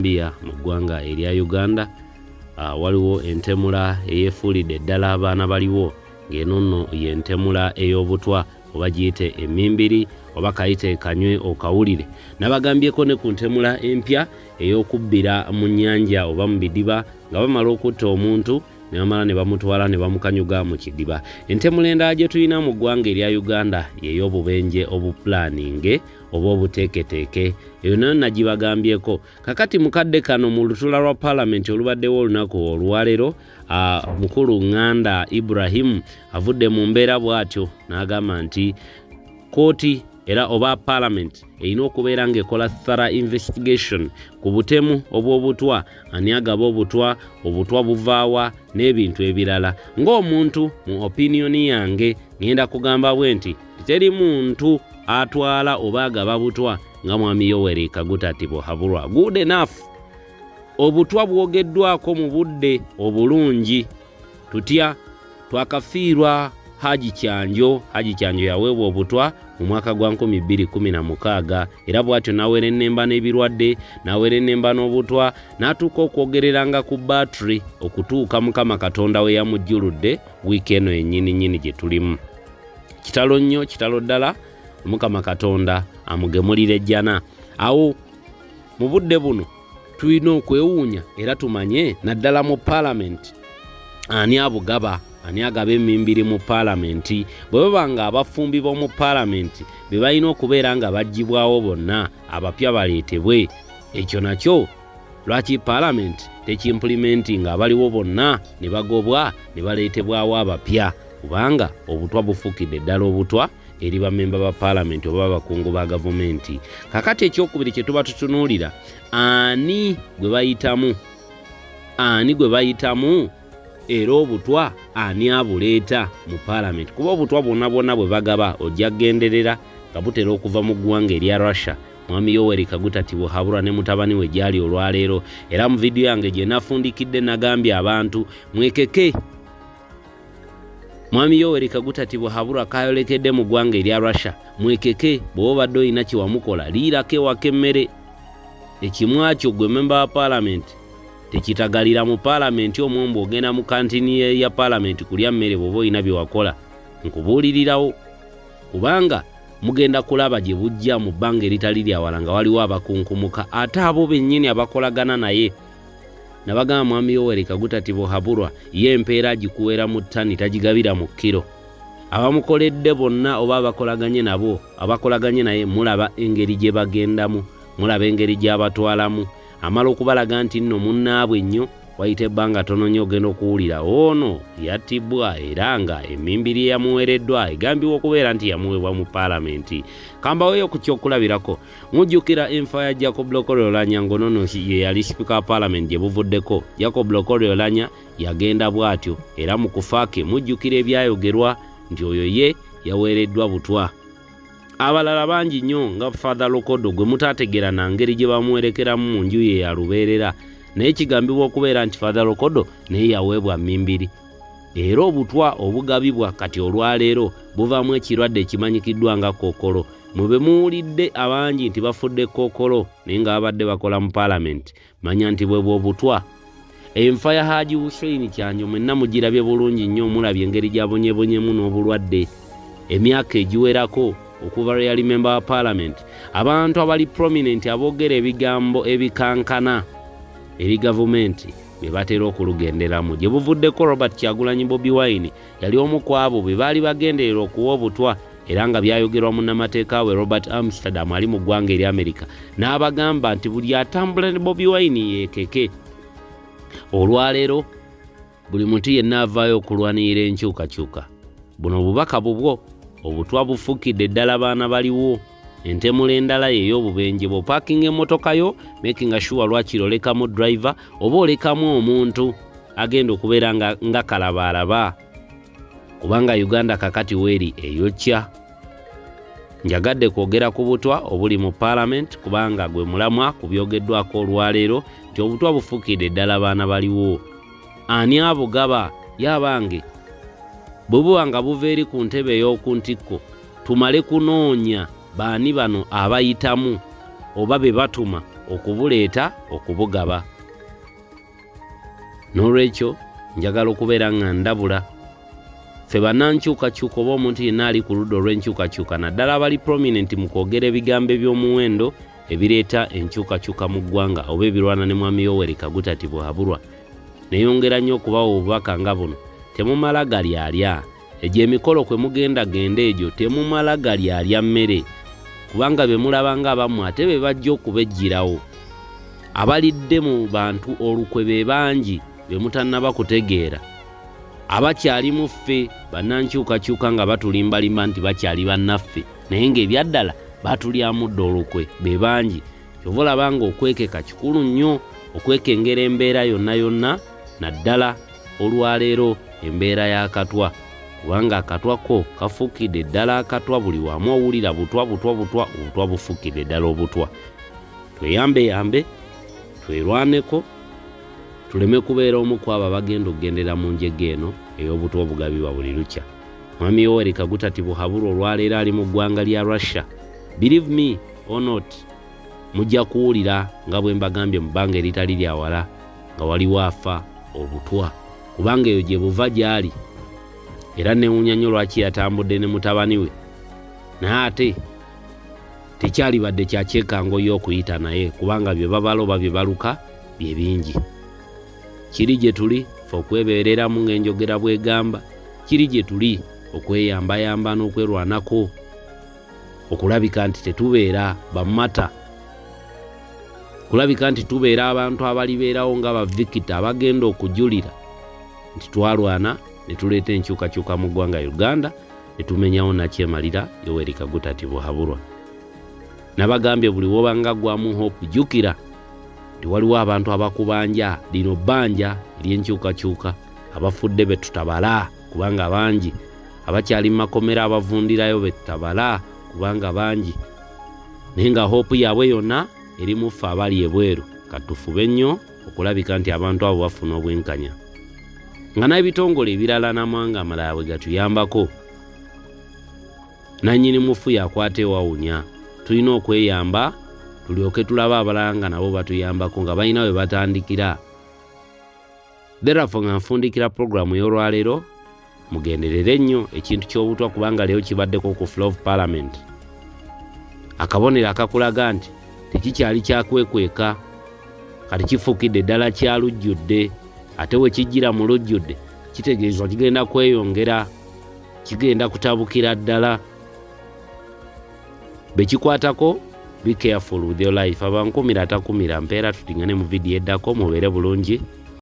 bia mu ggwanga erya Uganda waliwo entemula eyefuulidde ddala abaana baliwo ng'eno nno y'entemula ey'obutwa oba giyite emmimbiri oba kayite kanywe okawulire. Nabagambyeko ne ku ntemula empya ey'okubbira mu nnyanja oba mu bidiba nga bamala okutta omuntu ne bamala ne bamutwala ne bamukanyuga mu kidiba. Entemula endala gye tulina mu ggwanga erya Uganda y'ey'obubenje obupulaninge oba obuteeketeeke eyo nayo nagibagambyeko. Kakati mukadde kano mu lutula lwa Parliament olubaddewo olunaku olwaleero mukulu Nganda Ibrahim avudde mu mbeera bw'atyo n'agamba nti kooti era oba Parliament erina okubeera ng'ekola thorough investigation ku butemu obw'obutwa, ani agaba obutwa buvaawa n'ebintu ebirala. Ng'omuntu mu opinion yange ngenda kugamba bwe nti teri muntu atwala oba agaba butwa nga Mwami Yoweri Kaguta Tibuhaburwa. Good enough. Obutwa bwogeddwako mu budde obulungi. Tutya twakafiirwa Haji Kyanjo yaweebwa obutwa mu mwaka gwa 2016 era bw'atyo n'aweera ennemba n'ebirwadde n'aweera ennemba n'obutwa n'atuuka okwogereranga ku battery okutuuka Mukama Katonda we yamujjuludde wiiki eno yennyini gye tulimu. Kitalo nnyo, kitalo ddala. Mukama Katonda amugemulire ejjana. Awo mu budde buno tulina okwewuunya era tumanye naddala mu Parliament ani abugaba, ani agaba emmimbiri mu Parliament. Bwe baba nga abafumbi b'omu Parliament be balina okubeera nga baggyibwawo bonna abapya baleetebwe. Ekyo nakyo lwaki Parliament tekimplementinga abaliwo bonna ne bagobwa ne baleetebwawo abapya, kubanga obutwa bufuukidde ddala obutwa eri bamemba ba Parliament oba abakungu ba gavumenti. Kakati ekyokubiri kye tuba tutunuulira ani gwe bayitamu era obutwa ani abuleeta mu Parliament. Kuba obutwa bwonna bwe bagaba ojja kugenderera nga butera okuva mu ggwanga erya Russia. Mwami Yoweri Kaguta Tibuhaburwa ne mutabani we gyali olwaleero, era mu vidiyo yange gye nafundikidde nagambye abantu mwekeke. Mwami Yoweri Kaguta Tibuhaburwa kayolekedde mu ggwanga erya Russia. Mwekeke bw'oba obadde olina kye wamukola liirako ewaka emmere. Ekimwakyo gwe memba wa Parliament tekitagalira mu Parliament omwombo ogenda mu kantini ya Parliament kulya mmere bw'oba olina bye wakola. Nkubuulirirawo kubanga mugenda kulaba gye bujja mu bbanga eritali lya wala nga waliwo abakunkumuka ate abo bennyini abakolagana naye. Nabagamba Mwami Yoweri Kaguta Tibuhaburwa ye empeera gikuweera mu ttani tagigabira mu kiro. Abamukoledde bonna oba abakolaganye nabo abakolaganye naye mulaba engeri gye bagendamu, mulaba engeri gy'abatwalamu. Amala okubalaga nti nno munnaabwe nnyo wayita ebbanga tono nnyo ogenda okuwulira ono yattibwa era nga emmimbiri yamuweereddwa egambibwa okubeera nti yamuweebwa mu Parliament. Kambaweeyo ku kyokulabirako. Mujjukira enfa ya Jacob Lokole Oulanyah ngonono ye yali Speaker wa Parliament gye buvuddeko. Jacob Lokole Oulanyah yagenda bw'atyo era mu kufa ke mujjukira ebyayogerwa nti oyo ye yaweereddwa butwa. Abalala bangi nnyo nga Father Lokodo gwe mutaategeera na ngeri gye bamuwerekeramu mu nju ye ya lubeerera, naye kigambibwa okubeera nti Father Lokodo naye yaweebwa mmimbiri. Era obutwa obugabibwa kati olwaleero buvaamu ekirwadde ekimanyikiddwa nga kookolo. Mwe muwulidde abangi nti bafudde kookolo naye nga babadde bakola mu Parliament, manya nti bwe bw'obutwa. Enfa ya Haji Hussein Kyanjo mwenna mugirabye bulungi nnyo, mulabye engeri gy'abonyebonyemu n'obulwadde. Emyaka egiwerako okuva lwe yali memba wa Parliament, abantu abali prominent aboogera ebigambo ebikankana eri gavumenti be batera okulugenderamu. Gye buvuddeko Robert Kyagulanyi Bobi Wine yali omu ku abo be baali bagenderera okuwa obutwa era nga byayogerwa munnamateeka we Robert Amsterdam ali mu ggwanga eri America n'abagamba nti buli atambula ne Bobi Wine yeekeke. Olwaleero buli muntu yenna avaayo okulwanirira enkyukakyuka. Buno obubaka bubwo obutwa bufukidde ddala baana baliwo. Entemula endala y'ey'obubenje bw'opaakinga emmotoka yo making sure lwakiro olekamu driver oba olekamu omuntu agenda okubeera nga kalabalaba, kubanga Uganda kakati weeri eyokya. Njagadde kwogera ku butwa obuli mu Parliament kubanga gwe mulamwa ku byogeddwako olwaleero nti obutwa bufukidde ddala baana baliwo. Ani abugaba? Yabange bwe buba nga buva eri ku ntebe ey'oku ntikko tumale kunoonya baani bano abayitamu oba be batuma okubuleeta okubugaba. N'olwekyo njagala okubeera nga ndabula ffe bannankyukakyuka oba omuntu yenna ali ku ludda olw'enkyukakyuka naddala abali prominent mu kwogera ebigambo eby'omuwendo ebireeta enkyukakyuka mu ggwanga oba ebirwana ne Mwami Yoweri Kaguta Tibuhaburwa. Neyongera nnyo okubawa obubaka nga buno, temumala galyalya egyo emikolo kwe mugenda genda egyo temumala galyalya mmere, kubanga be mulaba ng'abamu ate be bajja okubejjirawo. Abalidde mu bantu olukwe be bangi be mutannaba kutegeera. Abakyali mu ffe bannankyukakyuka nga batulimbalimba nti bakyali bannaffe naye ng'ebyaddala batulyamu olukwe be bangi. Kyova olaba nga okwekeka kikulu nnyo, okwekengera embeera yonna yonna, naddala olwaleero embeera y'akatwa, kubanga akatwa ko kafuukidde ddala akatwa. Buli wamu owulira butwa obutwa bufuukidde ddala obutwa. Tweyambe twerwaneko, tuleme kubeera omu ku abo abagenda okugendera mu njega eno ey'obutwa obugabibwa buli lukya. Mwami Yoweri Kaguta Tibuhaburwa olwaleero ali mu ggwanga lya Russia. Believe me or not, mujja kuwulira nga bwe mbagambye mu bbanga eritali lya wala nga waliwo afa obutwa, kubanga eyo gye buva gy'ali. Era newuunya nnyo lwaki yatambudde ne mutabani we, naye ate tekyalibadde kyakyekango y'okuyita naye, kubanga bye babaloba bye baluka bye bingi. Kiri gye tuli ffe okwebeereramu ng'enjogera bw'egamba, kiri gye tuli okweyambayamba n'okwerwanako, okulabika nti tetubeera bamata, kulabika nti tubeera abantu abalibeerawo nga bavikita abagenda okujulira nti twalwana ne tuleeta enkyukakyuka mu ggwanga Uganda ne tumenyawo Nakyemalira Yoweri Kaguta Tibuhaburwa. Nabagambye buli wobanga gwamu hope, jjukira nti waliwo abantu abakubanja lino bbanja ery'enkyukakyuka abafudde be tutabala kubanga bangi, abakyali mu makomera abavundirayo be tutabala kubanga bangi, naye nga hope yaabwe yonna eri mu ffe abali ebweru. Katufube nnyo okulabika nti abantu abo bafuna obwenkanya, nga n'ebitongole ebirala n'amawanga amalala bwe gatuyambako. Nannyini mufu yakwata ewawunya. Tulina okweyamba tulyoke tulaba abalala nga nabo batuyambako nga balina we batandikira. Therefore nga nfundikira programu y'olwaleero mugenderere nnyo ekintu ky'obutwa, kubanga leero kibaddeko ku floor of parliament. Akabonero akakulaga nti tekikyali kyakwekweka, kati kifuukidde ddala kyalujjudde. Ate we kijjira mu lujjudde kitegeezwa kigenda kweyongera, kigenda kutabukira ddala. Bekikwatako, be careful with your life. Abankumira atakumira, mpeera tutingane mu vidiyo eddako. Mubeere bulungi.